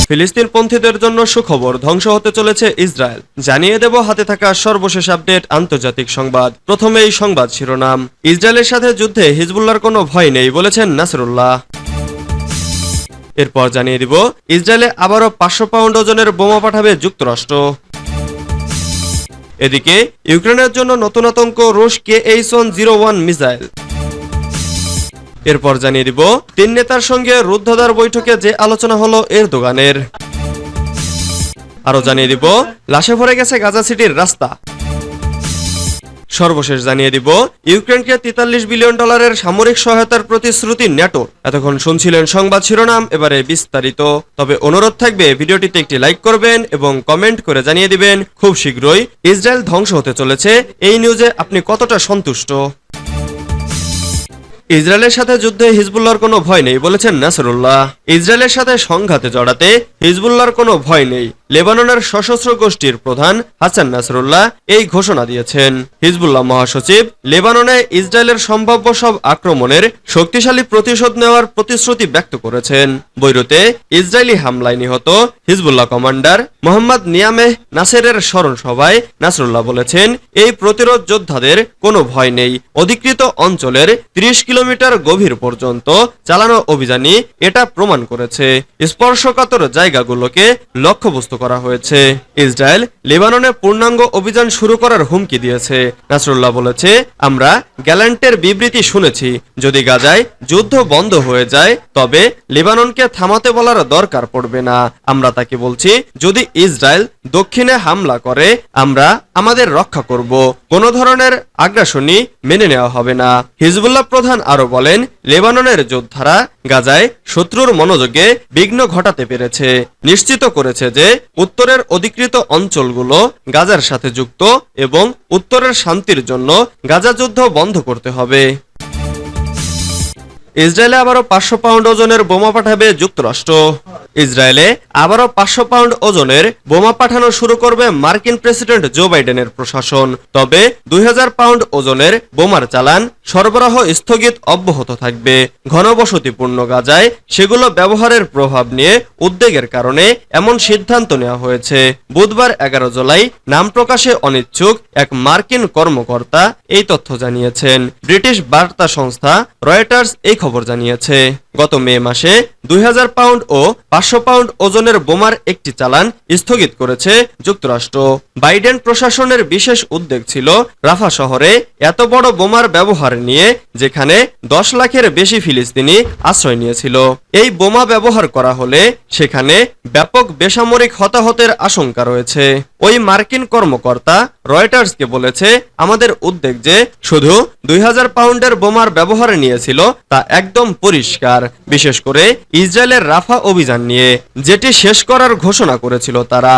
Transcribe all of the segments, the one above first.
ফিলিস্তিনপন্থীদের জন্য সুখবর, ধ্বংস হতে চলেছে ইসরায়েল। জানিয়ে দেব হাতে থাকা সর্বশেষ আপডেট আন্তর্জাতিক সংবাদ। প্রথমে এই সংবাদ শিরোনাম। ইসরায়েলের সাথে যুদ্ধে হিজবুল্লাহর কোনো ভয় নেই বলেছেন নাসরুল্লাহ। এরপর জানিয়ে দিব ইসরায়েলে আবারও 500 পাউন্ড ওজনের বোমা পাঠাবে যুক্তরাষ্ট্র। এদিকে ইউক্রেনের জন্য নতুন আতঙ্ক, রুশ KH-101 মিসাইল। এরপর জানিয়ে দিব 3 নেতার সঙ্গে রুদ্ধদ্বার বৈঠকে যে আলোচনা হলো এরদোগানের। আরো জানিয়ে দিব লাশে ভরে গেছে গাজা সিটির রাস্তা। সর্বশেষ জানিয়ে দিব ইউক্রেনকে $43 বিলিয়ন সামরিক সহায়তার প্রতিশ্রুতি ন্যাটোর। এতক্ষণ শুনছিলেন সংবাদ শিরোনাম, এবারে বিস্তারিত। তবে অনুরোধ থাকবে ভিডিওটিতে একটি লাইক করবেন এবং কমেন্ট করে জানিয়ে দিবেন খুব শীঘ্রই ইসরায়েল ধ্বংস হতে চলেছে এই নিউজে আপনি কতটা সন্তুষ্ট। ইসরায়েলের সাথে যুদ্ধে হিজবুল্লাহর কোনো ভয় নেই বলেছেন নাসরুল্লাহ। ইসরায়েলের সাথে সংঘাতে জড়াতে হিজবুল্লাহর কোনো ভয় নেই, লেবাননের সশস্ত্র গোষ্ঠীর প্রধান হাসান নাসরুল্লাহ এই ঘোষণা দিয়েছেন। হিজবুল্লাহ মহাসচিব লেবাননে ইসরায়েলের সম্ভাব্য সব আক্রমণের শক্তিশালী প্রতিশোধ নেওয়ার প্রতিশ্রুতি ব্যক্ত করেছেন। বৈরুতে ইসরায়েলি হামলায় নিহত হিজবুল্লাহ কমান্ডার মোহাম্মদ নিয়ামেহ নাসেরের স্মরণ সভায় নাসরুল্লাহ বলেছেন, এই প্রতিরোধ যোদ্ধাদের কোনো ভয় নেই। অধিকৃত অঞ্চলের 30 কিলোমিটার গভীর পর্যন্ত চালানো অভিযানই এটা প্রমাণ করেছে। স্পর্শকাতর জায়গাগুলোকে লক্ষ্যবস্তু করা হয়েছে। ইসরায়েল লেবাননে পূর্ণাঙ্গ অভিযান শুরু করার হুমকি দিয়েছে। নাসরুল্লাহ বলেছে, আমরা গ্যালান্টের বিবৃতি শুনেছি। যদি গাজায় যুদ্ধ বন্ধ হয়ে যায় তবে লেবাননকে থামাতে বলার দরকার পড়বে না। আমরা তাকে বলছি, যদি ইসরায়েল দক্ষিণে হামলা করে আমরা আমাদের রক্ষা করব, কোনো ধরনের আগ্রাসনই মেনে নেওয়া হবে না। হিজবুল্লাহ প্রধান আরো বলেন, লেবাননের যোদ্ধারা গাজায় শত্রুর মনোযোগে বিঘ্ন ঘটাতে পেরেছে, নিশ্চিত করেছে যে উত্তরের অধিকৃত অঞ্চলগুলো গাজার সাথে যুক্ত এবং উত্তরের শান্তির জন্য গাজা যুদ্ধ বন্ধ করতে হবে। ইসরায়েলে আবারও 500 পাউন্ড ওজনের বোমা পাঠাবে যুক্তরাষ্ট্র। ইসরায়েলে আবারও 500 পাউন্ড ওজনের বোমা পাঠানো শুরু করবে মার্কিন প্রেসিডেন্ট জো বাইডেনের প্রশাসন। তবে 2000 পাউন্ড ওজনের বোমার চালান সরবরাহ স্থগিত অব্যাহত থাকবে। ঘনবসতিপূর্ণ গাজায় সেগুলো ব্যবহারের প্রভাব নিয়ে উদ্বেগের কারণে এমন সিদ্ধান্ত নেওয়া হয়েছে। বুধবার 11 জুলাই নাম প্রকাশে অনিচ্ছুক এক মার্কিন কর্মকর্তা এই তথ্য জানিয়েছেন। ব্রিটিশ বার্তা সংস্থা রয়টার্স এই খবর জানিয়েছে। গত মে মাসে 2000 পাউন্ড ও 500 পাউন্ড ওজনের বোমার একটি চালান স্থগিত করেছে যুক্তরাষ্ট্র। বাইডেন প্রশাসনের বিশেষ উদ্বেগ ছিল রাফা শহরে এত বড় বোমার ব্যবহার নিয়ে, যেখানে 10 লাখের বেশি ফিলিস্তিনি আশ্রয় নিয়েছিল। এই বোমা ব্যবহার করা হলে সেখানে ব্যাপক বেসামরিক হতাহতের আশঙ্কা রয়েছে। ওই মার্কিন কর্মকর্তা রয়টার্সকে বলেছে, আমাদের উদ্বেগ যে শুধু 2000 পাউন্ডের বোমার ব্যবহার নিয়েছিল তা একদম পরিষ্কার, বিশেষ করে ইসরায়েলের রাফা অভিযান নিয়ে, যেটি শেষ করার ঘোষণা করেছিল তারা।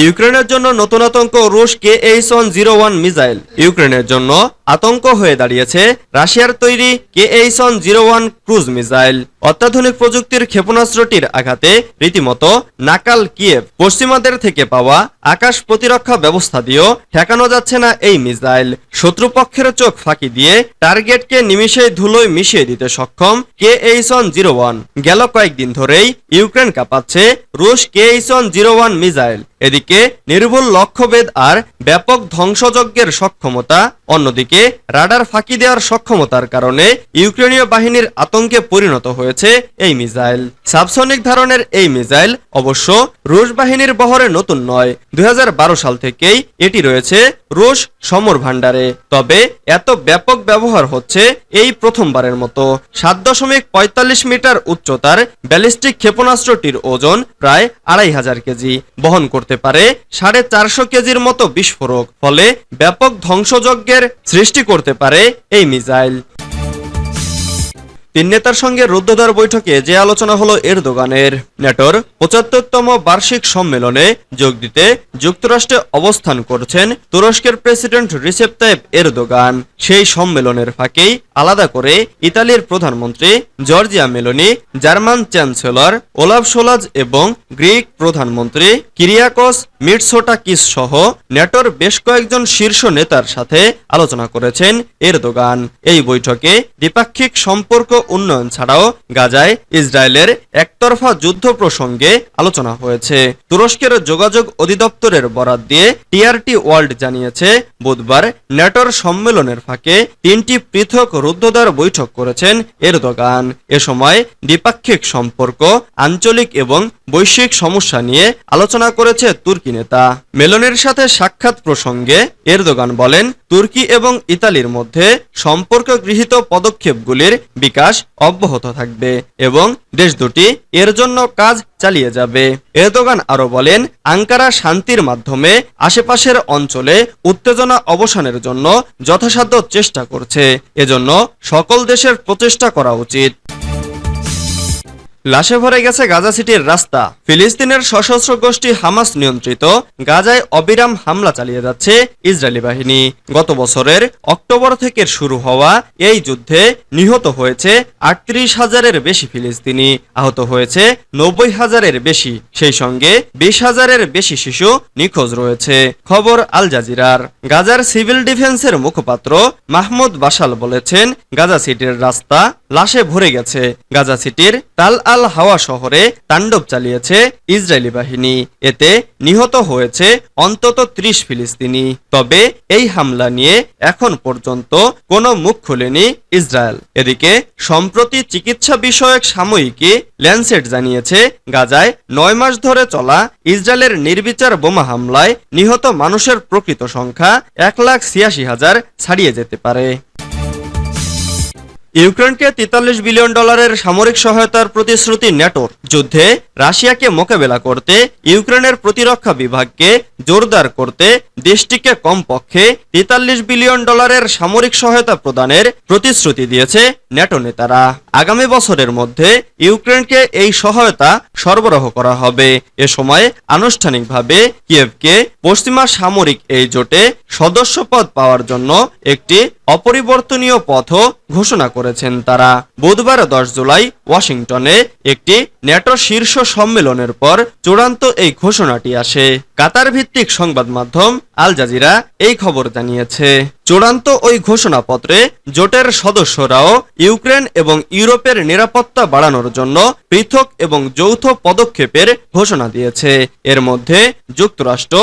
ইউক্রেনের জন্য নতুন আতঙ্ক, রুশ KH-101 মিসাইল। ইউক্রেনের জন্য আতঙ্ক হয়ে দাঁড়িয়েছে রাশিয়ার তৈরি KH-101 ক্রুজ মিসাইল। অত্যাধুনিক প্রযুক্তির ক্ষেপণাস্ত্রটির আঘাতে রীতিমতো নাকাল কিয়েভ। পশ্চিমাদের থেকে পাওয়া আকাশ প্রতিরক্ষা ব্যবস্থা দিয়েও ঠেকানো যাচ্ছে না এই মিসাইল। শত্রুপক্ষের চোখ ফাঁকি দিয়ে টার্গেটকে নিমিষেই ধুলোয় মিশিয়ে দিতে সক্ষম KH-101। গেল কয়েকদিন ধরেই ইউক্রেন কাঁপাচ্ছে রুশ KH-101 মিসাইল। এদিকে নির্ভুল লক্ষ্যভেদ আর ব্যাপক ধ্বংসযজ্ঞের সক্ষমতা, অন্যদিকে রাডার ফাঁকি দেওয়ার সক্ষমতার কারণে ইউক্রেনীয় বাহিনীর আতঙ্কে পরিণত হয়েছে এই মিসাইল। সাবসনিক ধরনের এই মিসাইল অবশ্য রুশ বাহিনীর বহরে নতুন নয়। 2012 সাল থেকেই এটি রয়েছে রুশ সমর ভান্ডারে। তবে এত ব্যাপক ব্যবহার হচ্ছে এই প্রথমবারের মতো। 7.45 মিটার উচ্চতার ব্যালিস্টিক ক্ষেপণাস্ত্রটির ওজন প্রায় 2500 কেজি, বহন করতে পারে 450 কেজির মতো বিস্ফোরক, ফলে ব্যাপক ধ্বংসযজ্ঞের সৃষ্টি করতে পারে এই মিসাইল। 3 নেতার সঙ্গে রুদ্ধদ্বার বৈঠকে যে আলোচনা হলো এরদোগানের। ন্যাটোর 75তম বার্ষিক সম্মেলনে যোগ দিতে যুক্তরাষ্ট্রে অবস্থান করছেন তুরস্কের প্রেসিডেন্ট রিসেপ তাইপ এরদোগান। সেই সম্মেলনের ফাঁকেই আলাদা করে ইতালির প্রধানমন্ত্রী Giorgia Meloni, German chancellor Olaf Scholz এবং গ্রিক প্রধানমন্ত্রী কিরিয়াকোস মিটসোটাকিস সহ ন্যাটোর বেশ কয়েকজন শীর্ষ নেতার সাথে আলোচনা করেছেন এরদোগান। এই বৈঠকে দ্বিপাক্ষিক সম্পর্ক উন্নয়ন ছাড়াও গাজায় ইসরায়েলের একতরফা যুদ্ধ প্রসঙ্গে আলোচনা হয়েছে। তুরস্কের যোগাযোগ অধিদপ্তরের বরাত দিয়ে টিআরটি ওয়ার্ল্ড জানিয়েছে, বুধবার ন্যাটোর সম্মেলনের ফাঁকে 3টি পৃথক রুদ্ধদ্বার বৈঠক করেছেন এরদোগান। এ সময় দ্বিপাক্ষিক সম্পর্ক, আঞ্চলিক এবং বৈশ্বিক সমস্যা নিয়ে আলোচনা করেছে তুর্কি নেতা। মেলনের সাথে সাক্ষাৎ প্রসঙ্গে এরদোগান বলেন, তুর্কি এবং ইতালির মধ্যে সম্পর্ক গৃহীত পদক্ষেপগুলির বিকাশ অব্যাহত থাকবে এবং দেশ দুটি এর জন্য কাজ চালিয়ে যাবে। এরদোগান আরো বলেন, আঙ্কারা শান্তির মাধ্যমে আশেপাশের অঞ্চলে উত্তেজনা অবসানের জন্য যথাসাধ্য চেষ্টা করছে। এজন্য সকল দেশের প্রচেষ্টা করা উচিত। লাশে ভরে গেছে গাজা সিটির রাস্তা। ফিলিস্তিনের সশস্ত্র গোষ্ঠী হামাস নিয়ন্ত্রিত গাজায় অবিরাম হামলা চালিয়ে যাচ্ছে ইসরায়েলি বাহিনী। গত বছরের অক্টোবর থেকে শুরু হওয়া এই যুদ্ধে নিহত হয়েছে ৩৮,০০০-এর বেশি ফিলিস্তিনি, আহত হয়েছে ৯০,০০০-এর বেশি, সেই সঙ্গে ২০,০০০-এর বেশি শিশু নিখোঁজ রয়েছে। খবর আল জাজিরার। গাজার সিভিল ডিফেন্সের মুখপাত্র মাহমুদ বাশাল বলেছেন, গাজা সিটির রাস্তা লাশে ভরে গেছে। গাজা সিটির তাল আল হাওয়া শহরে তাণ্ডব চালিয়েছে ইসরায়েলি বাহিনী। এতে নিহত হয়েছে অন্তত ৩০ ফিলিস্তিনি। তবে এই হামলা নিয়ে এখন পর্যন্ত কোনো মুখ খোলেনি ইসরায়েল। এদিকে সম্প্রতি চিকিৎসা বিষয়ক সাময়িকী ল্যান্সেট জানিয়েছে, গাজায় ৯ মাস ধরে চলা ইসরায়েলের নির্বিচার বোমা হামলায় নিহত মানুষের প্রকৃত সংখ্যা ১,৮৬,০০০ ছাড়িয়ে যেতে পারে। ইউক্রেনকে $৪৩ বিলিয়ন সামরিক সহায়তার প্রতিশ্রুতি ন্যাটোর। যুদ্ধে রাশিয়াকে মোকাবেলা করতে ইউক্রেনের প্রতিরক্ষা বিভাগকে জোরদার করতে দেশটিকে কমপক্ষে $৪৩ বিলিয়ন সামরিক সহায়তা প্রদানের প্রতিশ্রুতি দিয়েছে ন্যাটো নেতারা। আগামী বছরের মধ্যে ইউক্রেনকে এই সহায়তা সরবরাহ করা হবে। এ সময় আনুষ্ঠানিকভাবে কিয়েভকে পশ্চিমা সামরিক এই জোটে সদস্যপদ পাওয়ার জন্য একটি অপরিবর্তনীয় পথও ঘোষণা করেছেন তারা। বুধবার 10 জুলাই ওয়াশিংটনে একটি ন্যাটো শীর্ষ সম্মেলনের পর চূড়ান্ত এই ঘোষণাটি আসে। কাতার ভিত্তিক সংবাদ মাধ্যম আল জাজিরা এই খবর জানিয়েছে। চূড়ান্ত ওই ঘোষণাপত্রে জোটের সদস্যরাও ইউক্রেন এবং ইউরোপের নিরাপত্তা বাড়ানোর জন্য পৃথক এবং যৌথ পদক্ষেপের ঘোষণা দিয়েছে। এর মধ্যে যুক্তরাষ্ট্র